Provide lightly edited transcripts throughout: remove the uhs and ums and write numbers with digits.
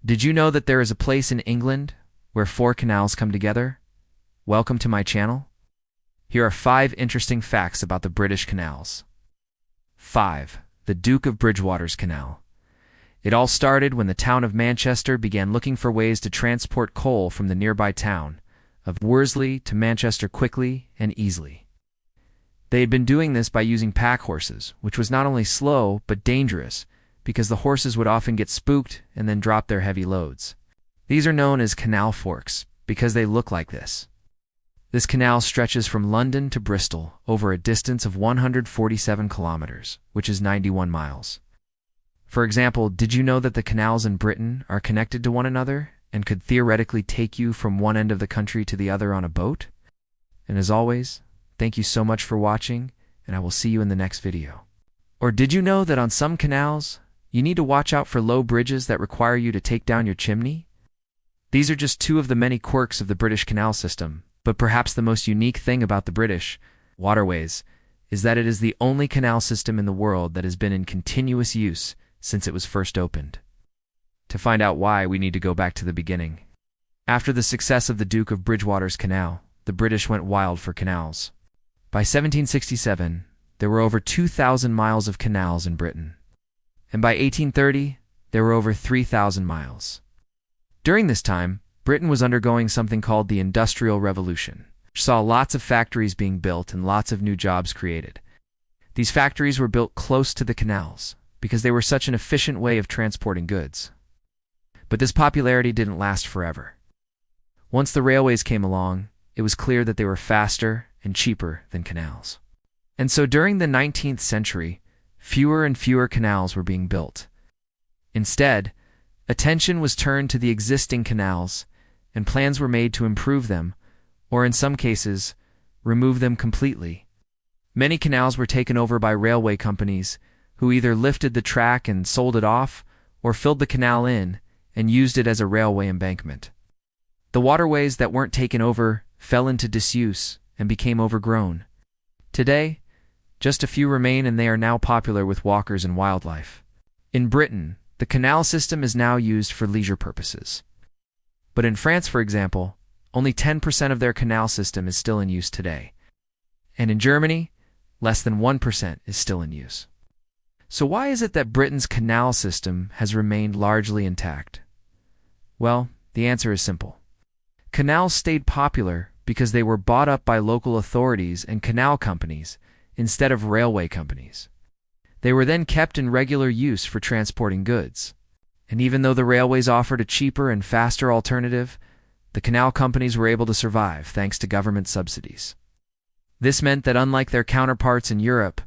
Did you know that there is a place in England where 4 canals come together? Welcome to my channel. Here are 5 interesting facts about the British canals. 5. The Duke of Bridgewater's Canal. It all started when the town of Manchester began looking for ways to transport coal from the nearby town of Worsley to Manchester quickly and easily. They had been doing this by using pack horses, which was not only slow but dangerous, because the horses would often get spooked and then drop their heavy loads. These are known as canal forks because they look like this. This canal stretches from London to Bristol over a distance of 147 kilometers, which is 91 miles. For example, did you know that the canals in Britain are connected to one another and could theoretically take you from one end of the country to the other on a boat? And as always, thank you so much for watching, and I will see you in the next video. Or did you know that on some canals, you need to watch out for low bridges that require you to take down your chimney? These are just 2 of the many quirks of the British canal system, but perhaps the most unique thing about the British waterways is that it is the only canal system in the world that has been in continuous use since it was first opened. To find out why, we need to go back to the beginning. After the success of the Duke of Bridgewater's Canal, the British went wild for canals. By 1767, there were over 2,000 miles of canals in Britain. And by 1830, there were over 3,000 miles. During this time, Britain was undergoing something called the Industrial Revolution, which saw lots of factories being built and lots of new jobs created. These factories were built close to the canals because they were such an efficient way of transporting goods. But this popularity didn't last forever. Once the railways came along, it was clear that they were faster and cheaper than canals. And so during the 19th century, fewer and fewer canals were being built. Instead, attention was turned to the existing canals, and plans were made to improve them, or in some cases, remove them completely. Many canals were taken over by railway companies, who either lifted the track and sold it off, or filled the canal in and used it as a railway embankment. The waterways that weren't taken over fell into disuse and became overgrown. Today, just a few remain, and they are now popular with walkers and wildlife. In Britain, the canal system is now used for leisure purposes. But in France, for example, only 10% of their canal system is still in use today. And in Germany, less than 1% is still in use. So why is it that Britain's canal system has remained largely intact? Well, the answer is simple. Canals stayed popular because they were bought up by local authorities and canal companies instead of railway companies. They were then kept in regular use for transporting goods. And even though the railways offered a cheaper and faster alternative, the canal companies were able to survive thanks to government subsidies. This meant that unlike their counterparts in Europe,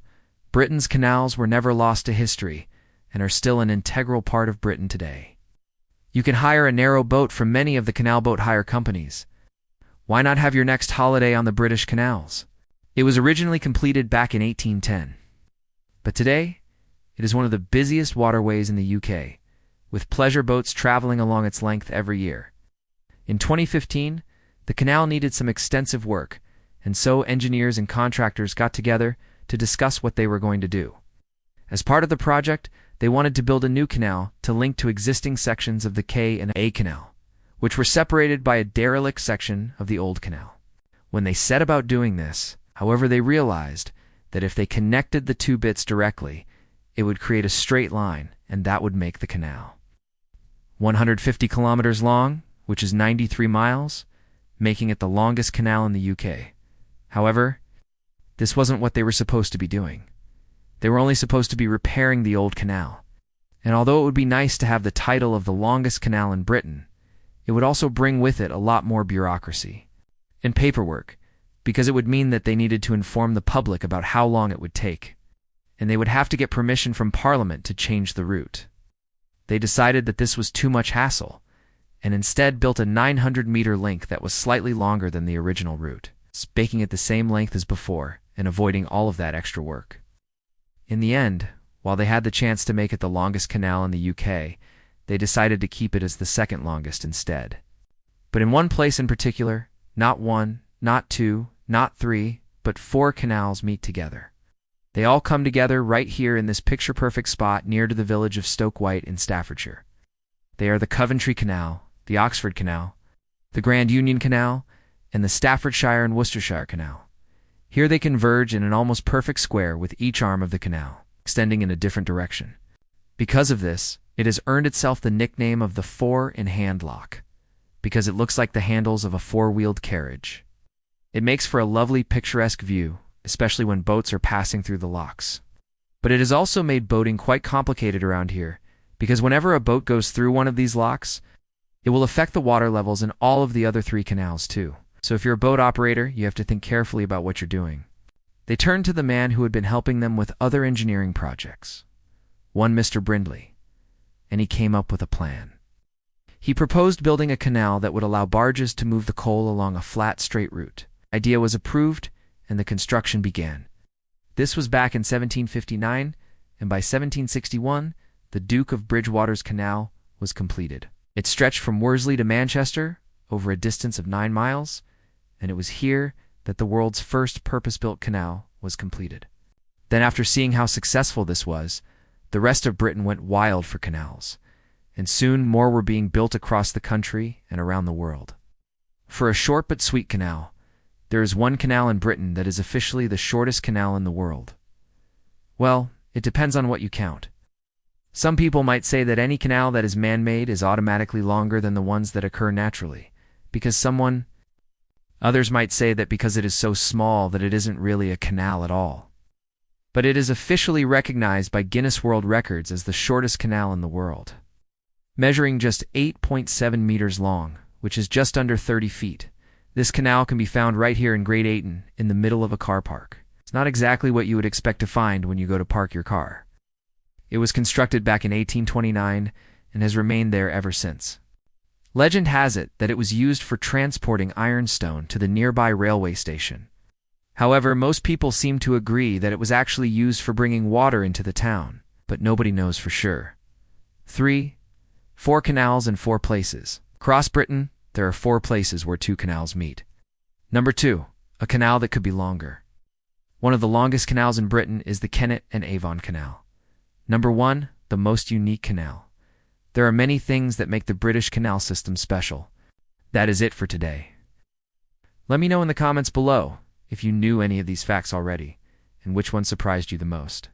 Britain's canals were never lost to history and are still an integral part of Britain today. You can hire a narrow boat from many of the canal boat hire companies. Why not have your next holiday on the British canals? It was originally completed back in 1810. But today, it is one of the busiest waterways in the UK, with pleasure boats traveling along its length every year. In 2015, the canal needed some extensive work, and so engineers and contractors got together to discuss what they were going to do. As part of the project, they wanted to build a new canal to link to existing sections of the K and A canal, which were separated by a derelict section of the old canal. When they set about doing this, however, they realized that if they connected the 2 bits directly, it would create a straight line, and that would make the canal 150 kilometers long, which is 93 miles, making it the longest canal in the UK. However, this wasn't what they were supposed to be doing. They were only supposed to be repairing the old canal. And although it would be nice to have the title of the longest canal in Britain, it would also bring with it a lot more bureaucracy and paperwork, because it would mean that they needed to inform the public about how long it would take, and they would have to get permission from Parliament to change the route. They decided that this was too much hassle, and instead built a 900-meter link that was slightly longer than the original route, making it the same length as before and avoiding all of that extra work. In the end, while they had the chance to make it the longest canal in the UK, they decided to keep it as the second longest instead. But in one place in particular, not 1, not 2, not 3, but 4 canals meet together. They all come together right here in this picture-perfect spot near to the village of Stoke White in Staffordshire. They are the Coventry Canal, the Oxford Canal, the Grand Union Canal, and the Staffordshire and Worcestershire Canal. Here they converge in an almost perfect square with each arm of the canal extending in a different direction. Because of this, it has earned itself the nickname of the four-in-hand lock, because it looks like the handles of a four-wheeled carriage. It makes for a lovely picturesque view, especially when boats are passing through the locks. But it has also made boating quite complicated around here, because whenever a boat goes through one of these locks, it will affect the water levels in all of the other three canals too. So if you're a boat operator, you have to think carefully about what you're doing. They turned to the man who had been helping them with other engineering projects, one Mr. Brindley, and he came up with a plan. He proposed building a canal that would allow barges to move the coal along a flat, straight route. The idea was approved, and the construction began. This was back in 1759, and by 1761, the Duke of Bridgewater's Canal was completed. It stretched from Worsley to Manchester, over a distance of 9 miles, and it was here that the world's first purpose-built canal was completed. Then after seeing how successful this was, the rest of Britain went wild for canals, and soon more were being built across the country and around the world. For a short but sweet canal, there is one canal in Britain that is officially the shortest canal in the world. Well, it depends on what you count. Some people might say that any canal that is man-made is automatically longer than the ones that occur naturally, because others might say that because it is so small that it isn't really a canal at all. But it is officially recognized by Guinness World Records as the shortest canal in the world, measuring just 8.7 meters long, which is just under 30 feet. This canal can be found right here in Great Ayton, in the middle of a car park. It's not exactly what you would expect to find when you go to park your car. It was constructed back in 1829 and has remained there ever since. Legend has it that it was used for transporting ironstone to the nearby railway station. However, most people seem to agree that it was actually used for bringing water into the town, but nobody knows for sure. 3. 4 canals in 4 places. Across Britain, there are 4 places where 2 canals meet. Number 2. A canal that could be longer. One of the longest canals in Britain is the Kennet and Avon Canal. Number 1. The most unique canal. There are many things that make the British canal system special. That is it for today. Let me know in the comments below if you knew any of these facts already, and which one surprised you the most.